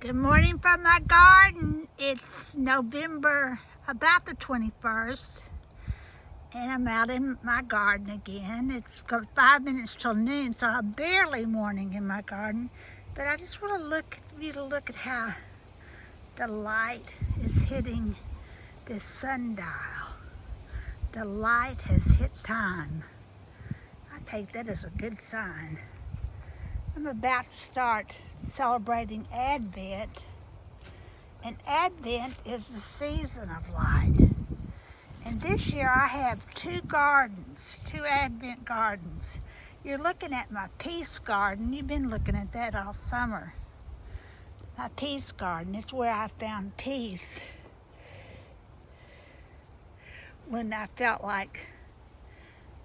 Good morning from my garden. It's November, about the 21st, and I'm out in my garden again. It's got 5 minutes till noon, so I'm barely morning in my garden. But I just want you to look at how the light is hitting this sundial. The light has hit time. I take that as a good sign. I'm about to start celebrating Advent. And Advent is the season of light. And this year I have two Advent gardens. You're looking at my peace garden. You've been looking at that all summer. My peace garden, it's where I found peace when I felt like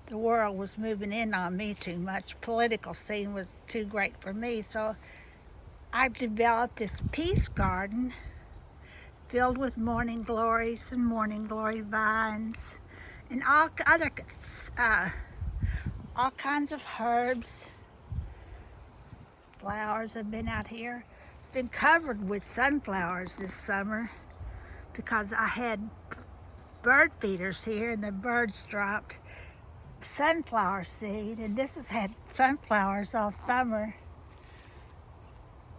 the world was moving in on me too much. Political scene was too great for me. So I've developed this peace garden filled with morning glories and morning glory vines and all kinds of herbs. Flowers have been out here. It's been covered with sunflowers this summer because I had bird feeders here and the birds dropped sunflower seed, and this has had sunflowers all summer.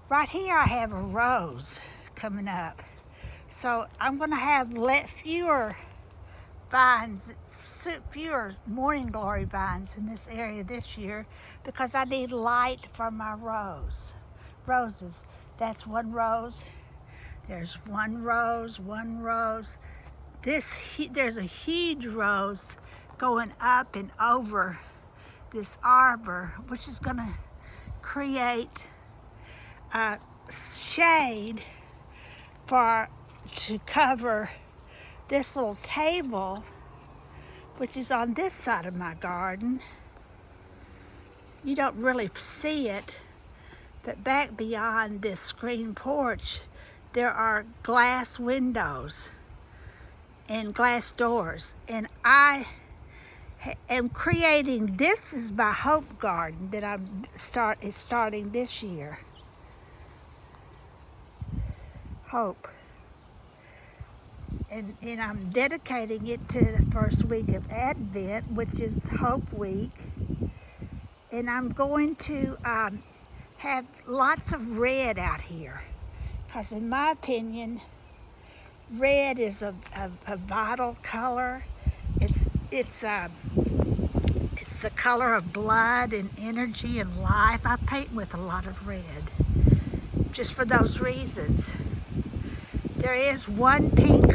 Right here I have a rose coming up. So I'm going to have fewer vines, fewer morning glory vines in this area this year because I need light for my roses. That's one rose. There's one rose. There's a huge rose going up and over this arbor, which is going to create shade to cover this little table, which is on this side of my garden. You don't really see it, but back beyond this screen porch, there are glass windows and glass doors. And I am creating, this is my hope garden that is starting this year. Hope. And I'm dedicating it to the first week of Advent, which is Hope Week. And I'm going to have lots of red out here, because in my opinion, red is a vital color. It's the color of blood and energy and life. I paint with a lot of red, just for those reasons. There is one pink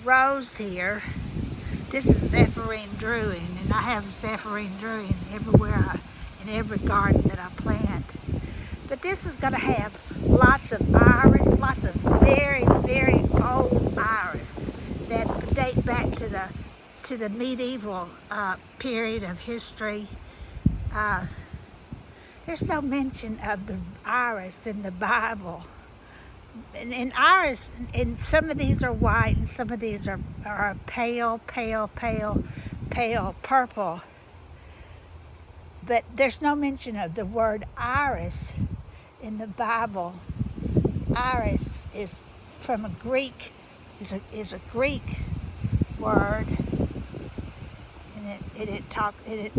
rose here. This is Zephyrine Druin, and I have Zephyrine Druin everywhere, in every garden that I plant. But this is going to have lots of iris, lots of very, very old iris that date back to the medieval period of history. There's no mention of the iris in the Bible. And iris, and some of these are white and some of these are pale purple. But there's no mention of the word iris in the Bible. Iris is from a Greek, is a Greek word, and it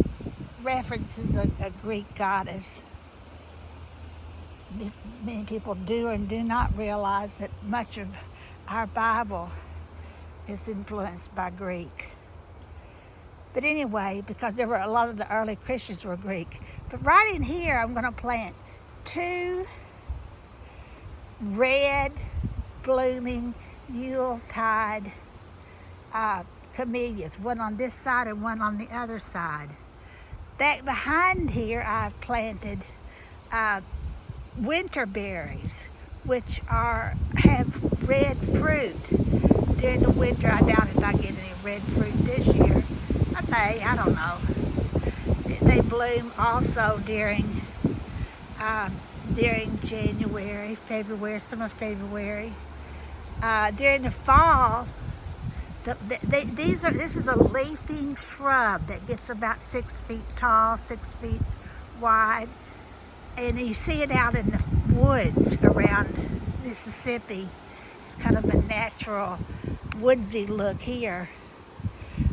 references a Greek goddess. Many people do and do not realize that much of our Bible is influenced by Greek. But anyway, because there were a lot of the early Christians were Greek. But right in here, I'm going to plant two red blooming Yuletide camellias, one on this side and one on the other side. Back behind here, I've planted winter berries, which have red fruit. During the winter, I doubt if I get any red fruit this year. I don't know. They bloom also during January, February, some of February. During the fall, this is a leafing shrub that gets about 6 feet tall, 6 feet wide. And you see it out in the woods around Mississippi. It's kind of a natural woodsy look here.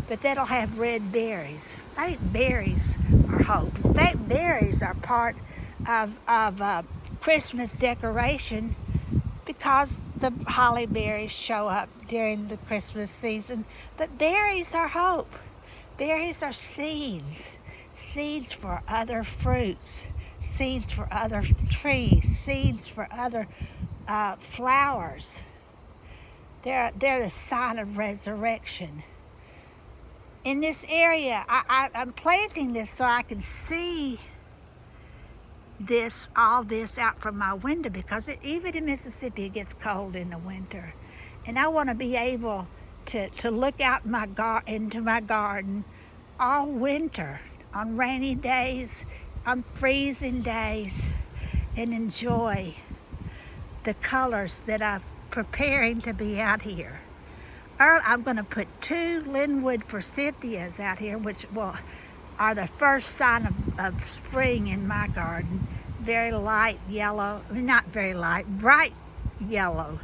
But that'll have red berries. I think berries are hope. In fact, berries are part of Christmas decoration because the holly berries show up during the Christmas season. But berries are hope. Berries are seeds. Seeds for other fruits. Seeds for other trees. Seeds for other flowers. They're the sign of resurrection. In this area, I'm planting this so I can see all this out from my window, because even in Mississippi it gets cold in the winter. And I want to be able to look out into my garden all winter, on rainy days, on freezing days, and enjoy the colors that I'm preparing to be out here. I'm going to put 2 Linwood forsythias out here, which are the first sign of spring in my garden. Very light yellow, not very light, bright yellow.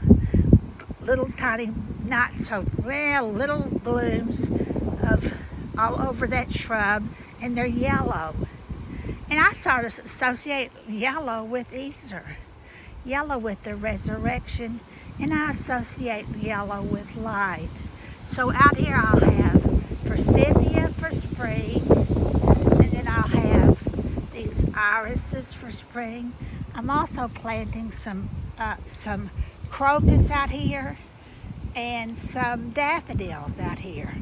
Little tiny, not so well, little blooms of all over that shrub, and they're yellow. And I sort of associate yellow with Easter, yellow with the resurrection, and I associate yellow with light. So out here I'll have forsythia for spring, and then I'll have these irises for spring. I'm also planting some crocus out here and some daffodils out here.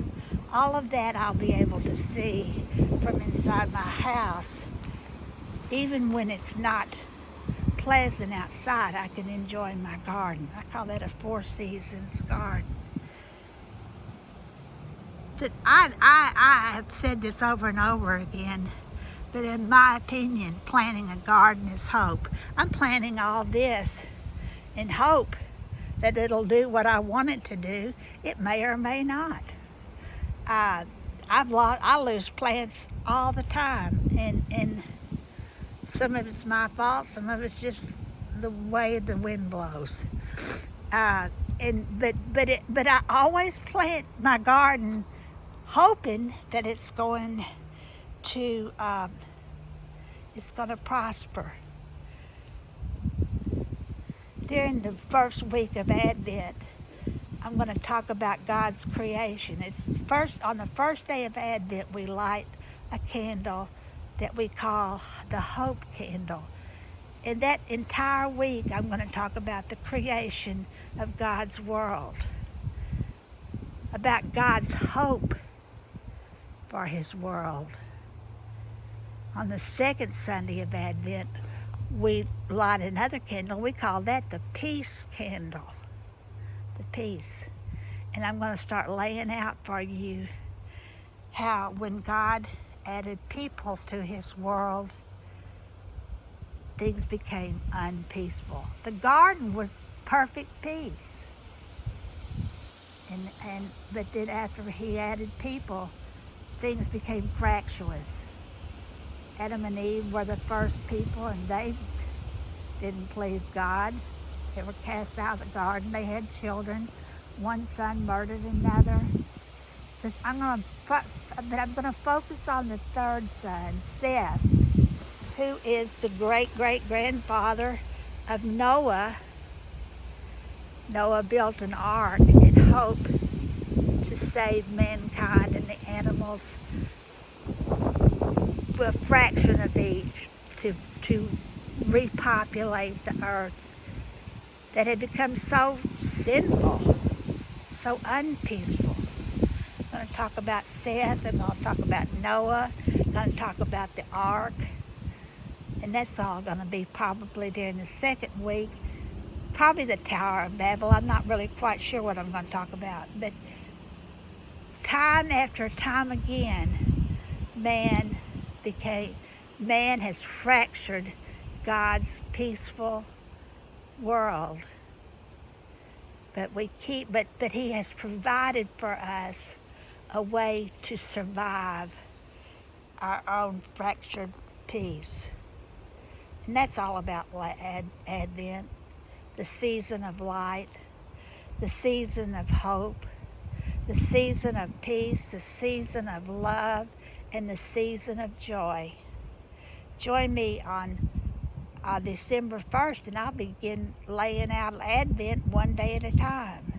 All of that I'll be able to see from inside my house. Even when it's not pleasant outside, I can enjoy my garden. I call that a 4 seasons garden. I have said this over and over again, but in my opinion, planting a garden is hope. I'm planting all this in hope that it'll do what I want it to do. It may or may not. I lose plants all the time, and some of it's my fault, some of it's just the way the wind blows. But I always plant my garden hoping that it's going to prosper. During the first week of Advent, I'm going to talk about God's creation. On the first day of Advent, we light a candle that we call the Hope Candle. And that entire week, I'm going to talk about the creation of God's world, about God's hope for His world. On the second Sunday of Advent, we light another candle. We call that the Peace Candle, the peace. And I'm going to start laying out for you how when God added people to His world, things became unpeaceful. The garden was perfect peace. But then after He added people, things became fractious. Adam and Eve were the first people, and they didn't please God. They were cast out of the garden. They had children. One son murdered another. But I'm going to focus on the third son, Seth, who is the great-great-grandfather of Noah. Noah built an ark in hope to save mankind and the animals, a fraction of each, to repopulate the earth that had become so sinful, so unpeaceful. I'm going to talk about Seth, I'm going to talk about Noah, I'm going to talk about the ark, and that's all going to be probably during the second week. Probably the Tower of Babel. I'm not really quite sure what I'm going to talk about, but time after time again, man has fractured God's peaceful world. But He has provided for us a way to survive our own fractured peace. And that's all about Advent, the season of light, the season of hope, the season of peace, the season of love, and the season of joy. Join me on December 1st, and I'll begin laying out Advent one day at a time.